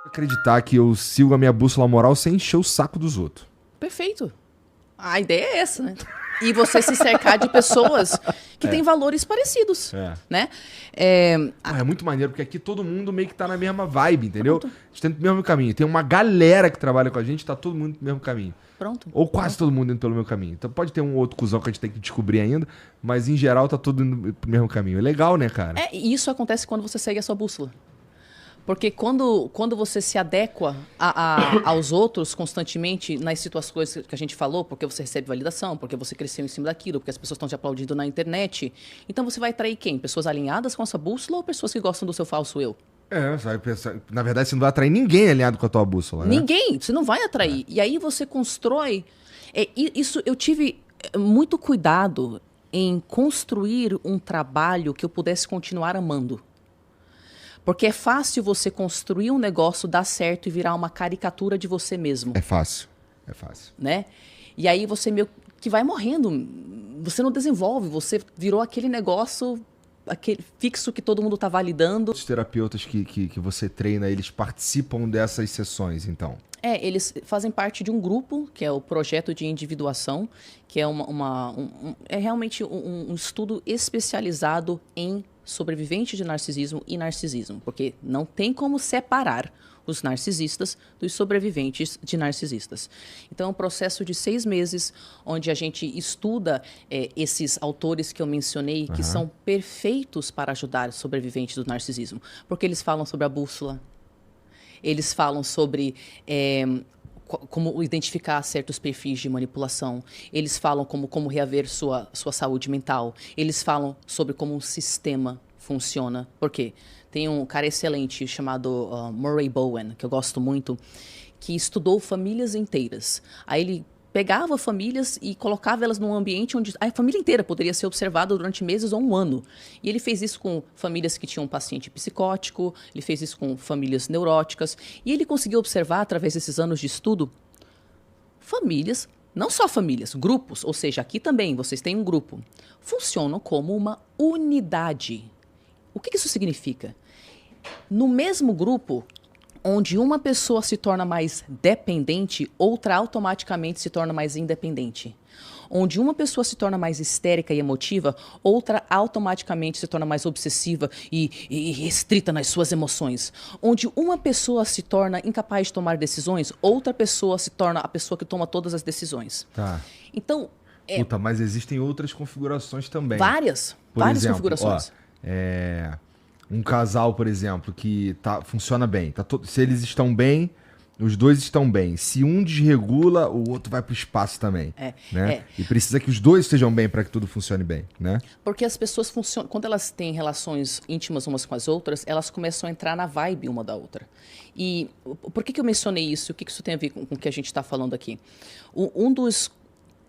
Acreditar que eu sigo a minha bússola moral sem encher o saco dos outros. Perfeito. A ideia é essa, né? E você se cercar de pessoas que têm valores parecidos, né? É muito maneiro, porque aqui todo mundo meio que tá na mesma vibe, entendeu? A gente tá indo pelo mesmo caminho. Tem uma galera que trabalha com a gente, tá todo mundo no mesmo caminho. Pronto. Ou quase todo mundo indo pelo mesmo caminho. Então pode ter um outro cuzão que a gente tem que descobrir ainda, mas em geral tá todo indo pro mesmo caminho. É legal, né, cara? E isso acontece quando você segue a sua bússola. Porque quando você se adequa aos outros constantemente nas situações que a gente falou, porque você recebe validação, porque você cresceu em cima daquilo, porque as pessoas estão te aplaudindo na internet, então você vai atrair quem? Pessoas alinhadas com a sua bússola ou pessoas que gostam do seu falso eu? Você vai pensar. Na verdade, você não vai atrair ninguém alinhado com a tua bússola, né? Ninguém, você não vai atrair. E aí você constrói. Isso eu tive muito cuidado em construir um trabalho que eu pudesse continuar amando. Porque é fácil você construir um negócio, dar certo e virar uma caricatura de você mesmo. É fácil. É fácil. Né? E aí você meio que vai morrendo. Você não desenvolve, você virou aquele negócio, aquele fixo que todo mundo está validando. Os terapeutas que você treina, eles participam dessas sessões, então? Eles fazem parte de um grupo, que é o Projeto de Individuação, que é é realmente um estudo especializado em sobrevivente de narcisismo e narcisismo, porque não tem como separar os narcisistas dos sobreviventes de narcisistas. Então, é um processo de 6 meses, onde a gente estuda esses autores que eu mencionei, que são perfeitos para ajudar sobreviventes do narcisismo, porque eles falam sobre a bússola, eles falam sobre como identificar certos perfis de manipulação. Eles falam como reaver sua saúde mental. Eles falam sobre como um sistema funciona. Por quê? Tem um cara excelente chamado Murray Bowen, que eu gosto muito, que estudou famílias inteiras. Aí ele pegava famílias e colocava elas num ambiente onde a família inteira poderia ser observada durante meses ou um ano. E ele fez isso com famílias que tinham um paciente psicótico, ele fez isso com famílias neuróticas, e ele conseguiu observar, através desses anos de estudo, famílias, não só famílias, grupos, ou seja, aqui também vocês têm um grupo, funcionam como uma unidade. O que isso significa? No mesmo grupo, onde uma pessoa se torna mais dependente, outra automaticamente se torna mais independente. Onde uma pessoa se torna mais histérica e emotiva, outra automaticamente se torna mais obsessiva e restrita nas suas emoções. Onde uma pessoa se torna incapaz de tomar decisões, outra pessoa se torna a pessoa que toma todas as decisões. Tá. Então, Puta, mas existem outras configurações também. várias Exemplo, configurações. Um casal, por exemplo, que funciona bem. Se eles estão bem, os dois estão bem. Se um desregula, o outro vai pro espaço também. Né? E precisa que os dois estejam bem para que tudo funcione bem, né? Porque as pessoas funcionam... Quando elas têm relações íntimas umas com as outras, elas começam a entrar na vibe uma da outra. E por que eu mencionei isso? O que isso tem a ver com o que a gente está falando aqui?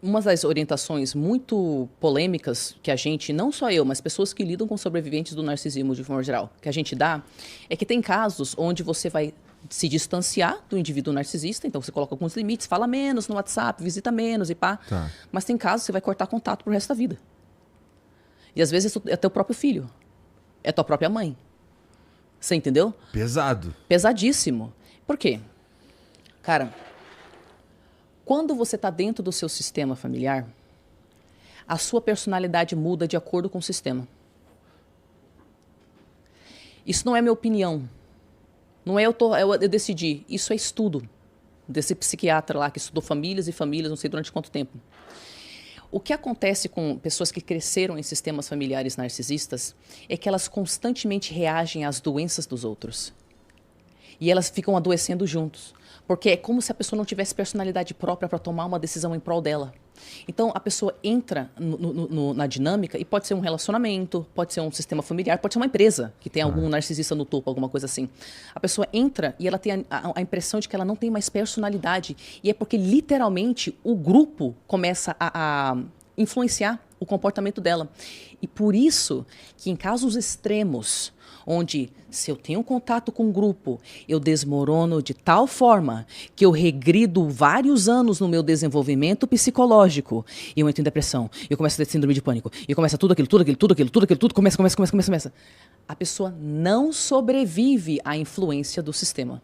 Uma das orientações muito polêmicas que a gente, não só eu, mas pessoas que lidam com sobreviventes do narcisismo de forma geral, que a gente dá, é que tem casos onde você vai se distanciar do indivíduo narcisista, então você coloca alguns limites, fala menos no WhatsApp, visita menos e pá. Tá. Mas tem casos que você vai cortar contato pro resto da vida. E às vezes é teu próprio filho, é tua própria mãe. Você entendeu? Pesado. Pesadíssimo. Por quê? Cara, quando você está dentro do seu sistema familiar, a sua personalidade muda de acordo com o sistema. Isso não é minha opinião. Não é eu decidi. Isso é estudo desse psiquiatra lá que estudou famílias e famílias, não sei durante quanto tempo. O que acontece com pessoas que cresceram em sistemas familiares narcisistas é que elas constantemente reagem às doenças dos outros. E elas ficam adoecendo juntos. Porque é como se a pessoa não tivesse personalidade própria para tomar uma decisão em prol dela. Então, a pessoa entra na dinâmica e pode ser um relacionamento, pode ser um sistema familiar, pode ser uma empresa que tem algum narcisista no topo, alguma coisa assim. A pessoa entra e ela tem a impressão de que ela não tem mais personalidade. E é porque, literalmente, o grupo começa a influenciar o comportamento dela. E por isso que, em casos extremos, onde, se eu tenho contato com um grupo, eu desmorono de tal forma que eu regrido vários anos no meu desenvolvimento psicológico. E eu entro em depressão, eu começo a ter síndrome de pânico, e começa tudo aquilo, começa. A pessoa não sobrevive à influência do sistema.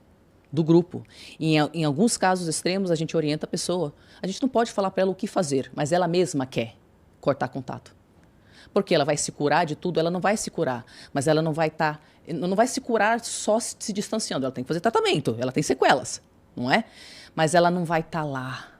do grupo. E em alguns casos extremos, a gente orienta a pessoa. A gente não pode falar para ela o que fazer, mas ela mesma quer cortar contato. Porque ela vai se curar de tudo? Ela não vai se curar. Mas ela não vai se curar só se distanciando. Ela tem que fazer tratamento, ela tem sequelas, não é? Mas ela não vai estar lá.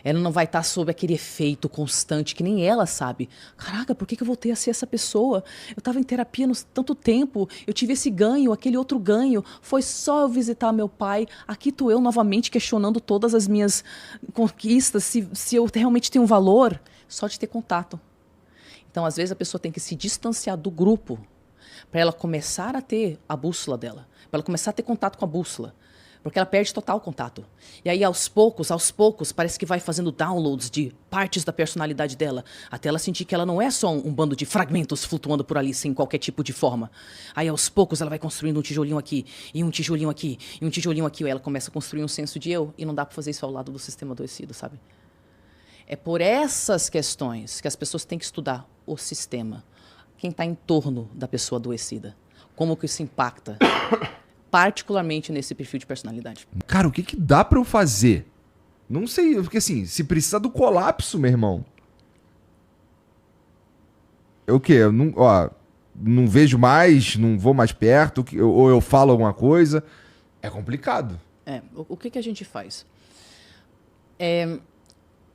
Ela não vai estar sob aquele efeito constante que nem ela sabe. Caraca, por que eu voltei a ser essa pessoa? Eu estava em terapia há tanto tempo, eu tive esse ganho, aquele outro ganho. Foi só eu visitar meu pai. Aqui estou eu novamente questionando todas as minhas conquistas, se eu realmente tenho valor, só de ter contato. Então, às vezes, a pessoa tem que se distanciar do grupo para ela começar a ter a bússola dela, para ela começar a ter contato com a bússola. Porque ela perde total contato. E aí, aos poucos, parece que vai fazendo downloads de partes da personalidade dela, até ela sentir que ela não é só um bando de fragmentos flutuando por ali, sem qualquer tipo de forma. Aí, aos poucos, ela vai construindo um tijolinho aqui, e um tijolinho aqui, e um tijolinho aqui. Aí ela começa a construir um senso de eu, e não dá para fazer isso ao lado do sistema adoecido, sabe? É por essas questões que as pessoas têm que estudar o sistema. Quem está em torno da pessoa adoecida. Como que isso impacta, particularmente nesse perfil de personalidade. Cara, o que dá pra eu fazer? Não sei, porque assim, se precisa do colapso, meu irmão. O quê? Eu não vejo mais, não vou mais perto, ou eu falo alguma coisa. É complicado. O que a gente faz?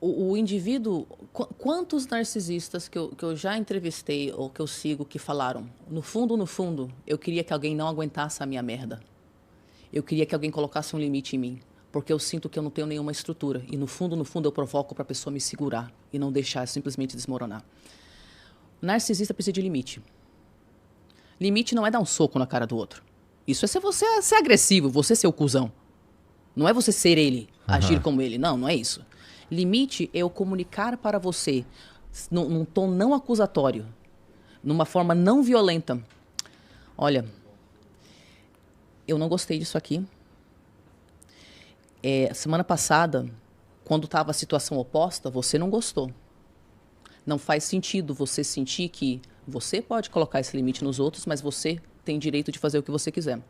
O indivíduo... Quantos narcisistas que eu já entrevistei ou que eu sigo que falaram, no fundo, eu queria que alguém não aguentasse a minha merda. Eu queria que alguém colocasse um limite em mim, porque eu sinto que eu não tenho nenhuma estrutura. E no fundo, eu provoco para a pessoa me segurar e não deixar simplesmente desmoronar. O narcisista precisa de limite. Limite não é dar um soco na cara do outro. Isso é você ser agressivo, você ser o cuzão. Não é você ser ele, agir como ele. Não é isso. Limite é eu comunicar para você, num tom não acusatório, numa forma não violenta. Olha, eu não gostei disso aqui. Semana passada, quando estava a situação oposta, você não gostou. Não faz sentido você sentir que você pode colocar esse limite nos outros, mas você tem direito de fazer o que você quiser.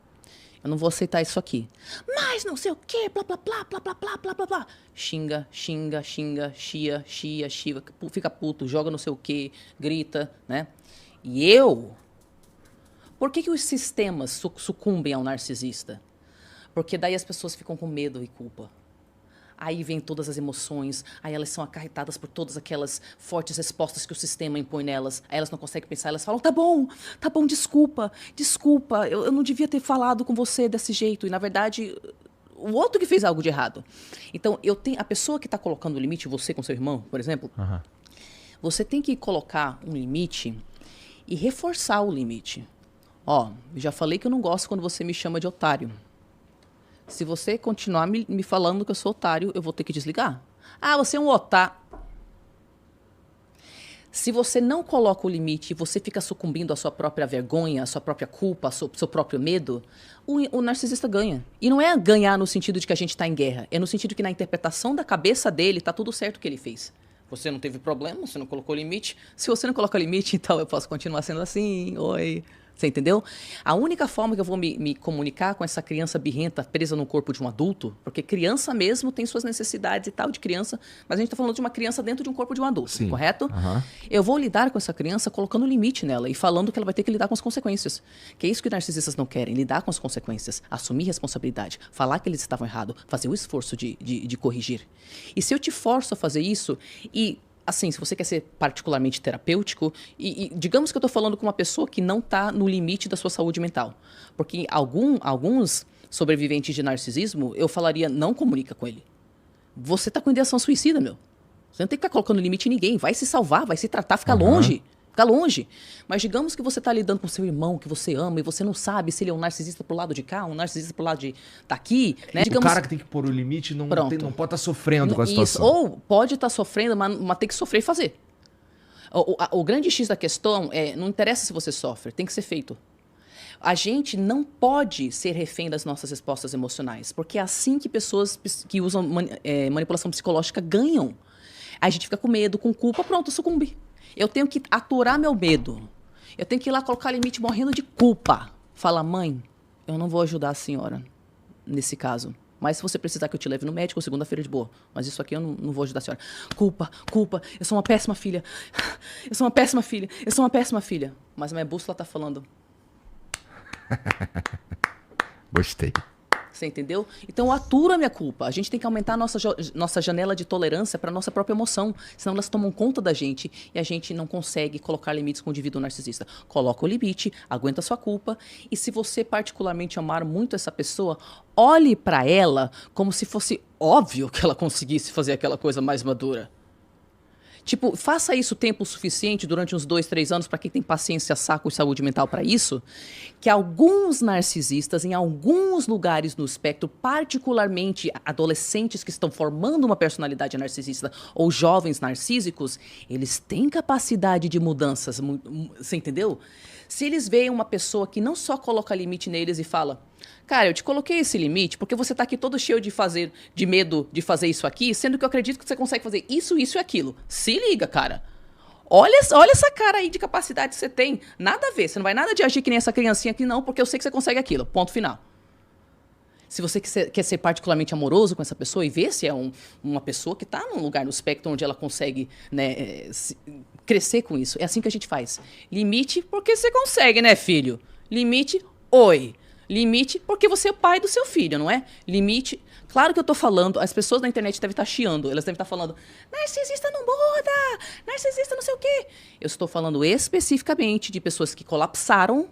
Eu não vou aceitar isso aqui. Mas não sei o quê, blá, blá, blá, blá, blá, blá, blá, blá, blá. Xinga, chia, fica puto, joga não sei o quê, grita, né? E eu... Por que os sistemas sucumbem ao narcisista? Porque daí as pessoas ficam com medo e culpa. Aí vem todas as emoções, aí elas são acarretadas por todas aquelas fortes respostas que o sistema impõe nelas. Aí elas não conseguem pensar, elas falam, tá bom, desculpa, eu não devia ter falado com você desse jeito. E, na verdade, o outro que fez algo de errado. Então, a pessoa que está colocando o limite, você com seu irmão, por exemplo, você tem que colocar um limite e reforçar o limite. Já falei que eu não gosto quando você me chama de otário. Se você continuar me falando que eu sou otário, eu vou ter que desligar. Você é um otário. Se você não coloca o limite e você fica sucumbindo à sua própria vergonha, à sua própria culpa, ao seu próprio medo, o narcisista ganha. E não é ganhar no sentido de que a gente está em guerra. É no sentido que na interpretação da cabeça dele está tudo certo o que ele fez. Você não teve problema, você não colocou limite. Se você não coloca limite, então eu posso continuar sendo assim. Oi... Você entendeu? A única forma que eu vou me comunicar com essa criança birrenta presa no corpo de um adulto, porque criança mesmo tem suas necessidades e tal de criança, mas a gente está falando de uma criança dentro de um corpo de um adulto, sim, correto? Eu vou lidar com essa criança colocando limite nela e falando que ela vai ter que lidar com as consequências. Que é isso que os narcisistas não querem, lidar com as consequências, assumir responsabilidade, falar que eles estavam errados, fazer o esforço de corrigir. E se eu te forço a fazer isso e... Assim, se você quer ser particularmente terapêutico, e digamos que eu estou falando com uma pessoa que não está no limite da sua saúde mental. Porque alguns sobreviventes de narcisismo, eu falaria, não comunica com ele. Você está com ideação suicida, meu. Você não tem que ficar colocando limite em ninguém. Vai se salvar, vai se tratar, fica longe. Fica longe. Mas digamos que você está lidando com seu irmão, que você ama, e você não sabe se ele é um narcisista pro lado de cá, um narcisista pro lado daqui. Né? Digamos, o cara que tem que pôr o limite não pode estar sofrendo com a situação. Ou pode estar sofrendo, mas tem que sofrer e fazer. O grande X da questão é, não interessa se você sofre, tem que ser feito. A gente não pode ser refém das nossas respostas emocionais, porque é assim que pessoas que usam manipulação psicológica ganham. Aí a gente fica com medo, com culpa, pronto, sucumbi. Eu tenho que aturar meu medo. Eu tenho que ir lá colocar limite morrendo de culpa. Fala, mãe, eu não vou ajudar a senhora. nesse caso. Mas se você precisar que eu te leve no médico, segunda-feira de boa. Mas isso aqui eu não vou ajudar a senhora. Culpa, eu sou uma péssima filha. Eu sou uma péssima filha. Eu sou uma péssima filha. Mas a minha bússola tá falando. Gostei. Você entendeu? Então eu aturo a minha culpa. A gente tem que aumentar a nossa janela de tolerância para nossa própria emoção. Senão elas tomam conta da gente e a gente não consegue colocar limites com o indivíduo narcisista. Coloca o limite, aguenta a sua culpa. E se você particularmente amar muito essa pessoa, olhe para ela como se fosse óbvio que ela conseguisse fazer aquela coisa mais madura. Tipo, faça isso tempo suficiente durante uns 2, 3 anos, para quem tem paciência, saco e saúde mental para isso, que alguns narcisistas, em alguns lugares no espectro, particularmente adolescentes que estão formando uma personalidade narcisista ou jovens narcísicos, eles têm capacidade de mudanças, você entendeu? Se eles veem uma pessoa que não só coloca limite neles e fala, cara, eu te coloquei esse limite porque você tá aqui todo cheio de medo de fazer isso aqui, sendo que eu acredito que você consegue fazer isso e aquilo. Se liga, cara. Olha essa cara aí de capacidade que você tem. Nada a ver. Você não vai nada de agir que nem essa criancinha aqui, não, porque eu sei que você consegue aquilo. Ponto final. Se você quer ser particularmente amoroso com essa pessoa e ver se é uma pessoa que está num lugar no espectro onde ela consegue, né, crescer com isso. É assim que a gente faz. Limite porque você consegue, né, filho? Limite, oi. Limite porque você é o pai do seu filho, não é? Limite... Claro que eu tô falando, as pessoas na internet devem estar chiando, elas devem estar falando, narcisista não muda, narcisista não sei o quê. Eu estou falando especificamente de pessoas que colapsaram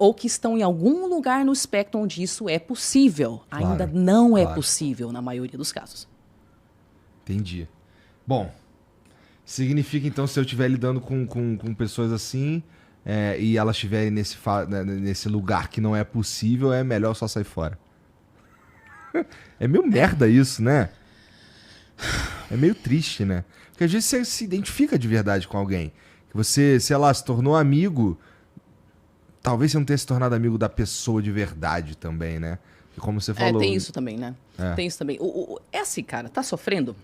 ou que estão em algum lugar no espectro onde isso é possível. Claro, ainda não é possível na maioria dos casos. Entendi. Bom, significa então, se eu estiver lidando com pessoas assim e elas estiverem nesse lugar que não é possível, é melhor só sair fora. É meio merda isso, né? É meio triste, né? Porque às vezes você se identifica de verdade com alguém. Que você, sei lá, se tornou amigo. Talvez você não tenha se tornado amigo da pessoa de verdade também, né? E como você falou... tem isso também, né? Tem isso também. É assim, cara, tá sofrendo?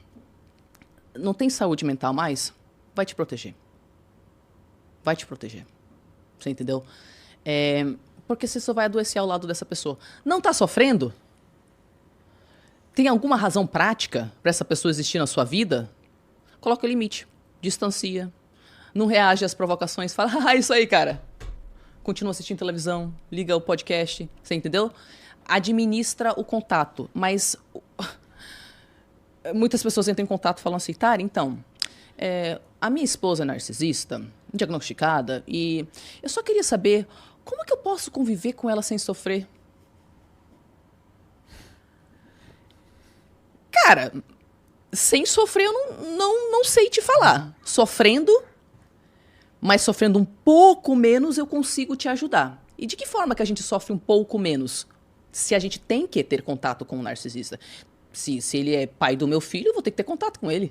Não tem saúde mental mais? Vai te proteger. Vai te proteger. Você entendeu? Porque você só vai adoecer ao lado dessa pessoa. Não tá sofrendo? Tem alguma razão prática para essa pessoa existir na sua vida? Coloca limite. Distancia. Não reage às provocações. Fala, isso aí, cara. Continua assistindo televisão. Liga o podcast. Você entendeu? Administra o contato. Mas muitas pessoas entram em contato e falam assim, Tara, então, a minha esposa é narcisista, diagnosticada, e eu só queria saber como que eu posso conviver com ela sem sofrer? Cara, sem sofrer eu não sei te falar. Sofrendo, mas sofrendo um pouco menos eu consigo te ajudar. E de que forma que a gente sofre um pouco menos? Se a gente tem que ter contato com o narcisista. Se ele é pai do meu filho, eu vou ter que ter contato com ele.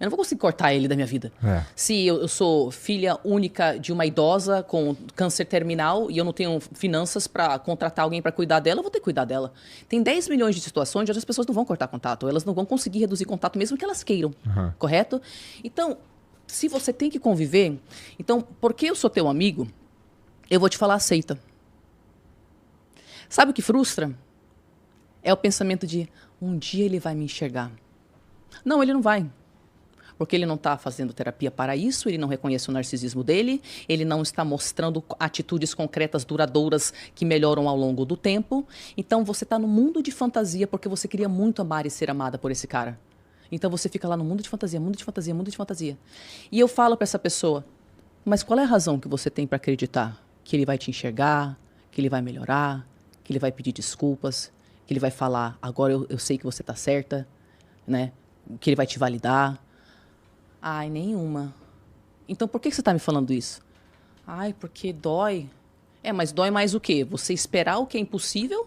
Eu não vou conseguir cortar ele da minha vida. Se eu sou filha única de uma idosa com câncer terminal e eu não tenho finanças para contratar alguém para cuidar dela, eu vou ter que cuidar dela. Tem 10 milhões de situações onde as pessoas não vão cortar contato. Elas não vão conseguir reduzir contato mesmo que elas queiram. Correto? Então, se você tem que conviver... Então, porque eu sou teu amigo, eu vou te falar aceita. Sabe o que frustra? É o pensamento de um dia ele vai me enxergar. Não, ele não vai. Porque ele não está fazendo terapia para isso, ele não reconhece o narcisismo dele, ele não está mostrando atitudes concretas, duradouras, que melhoram ao longo do tempo. Então você está no mundo de fantasia porque você queria muito amar e ser amada por esse cara. Então você fica lá no mundo de fantasia, mundo de fantasia, mundo de fantasia. E eu falo para essa pessoa, mas qual é a razão que você tem para acreditar que ele vai te enxergar, que ele vai melhorar, que ele vai pedir desculpas, que ele vai falar, agora eu sei que você está certa, né? Que ele vai te validar? Ai, nenhuma. Então por que você está me falando isso? Ai, porque dói. Mas dói mais o quê? Você esperar o que é impossível?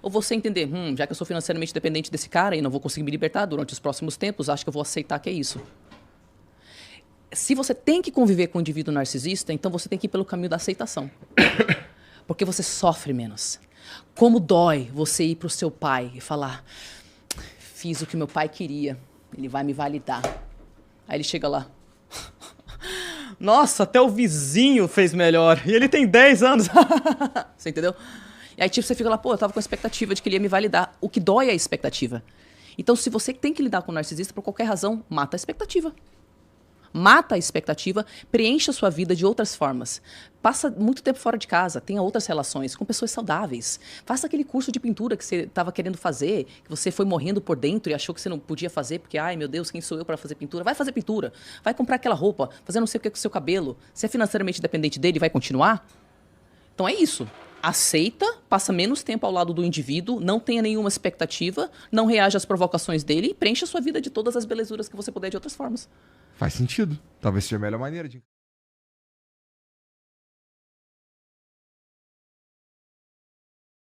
Ou você entender, já que eu sou financeiramente dependente desse cara e não vou conseguir me libertar durante os próximos tempos, acho que eu vou aceitar que é isso. Se você tem que conviver com um indivíduo narcisista, então você tem que ir pelo caminho da aceitação. Porque você sofre menos. Como dói você ir para o seu pai e falar, fiz o que meu pai queria, ele vai me validar. Aí ele chega lá. Nossa, até o vizinho fez melhor. E ele tem 10 anos. Você entendeu? E aí, tipo, você fica lá, pô, eu tava com a expectativa de que ele ia me validar. O que dói é a expectativa. Então, se você tem que lidar com o narcisista, por qualquer razão, mata a expectativa. Mata a expectativa, preencha a sua vida de outras formas. Passa muito tempo fora de casa, tenha outras relações com pessoas saudáveis. Faça aquele curso de pintura que você estava querendo fazer, que você foi morrendo por dentro e achou que você não podia fazer, porque, ai meu Deus, quem sou eu para fazer pintura? Vai fazer pintura, vai comprar aquela roupa, fazer não sei o que com o seu cabelo. Você é financeiramente dependente dele, vai continuar? Então é isso. Aceita, passa menos tempo ao lado do indivíduo, não tenha nenhuma expectativa, não reaja às provocações dele e preencha a sua vida de todas as belezuras que você puder de outras formas. Faz sentido. Talvez seja a melhor maneira de...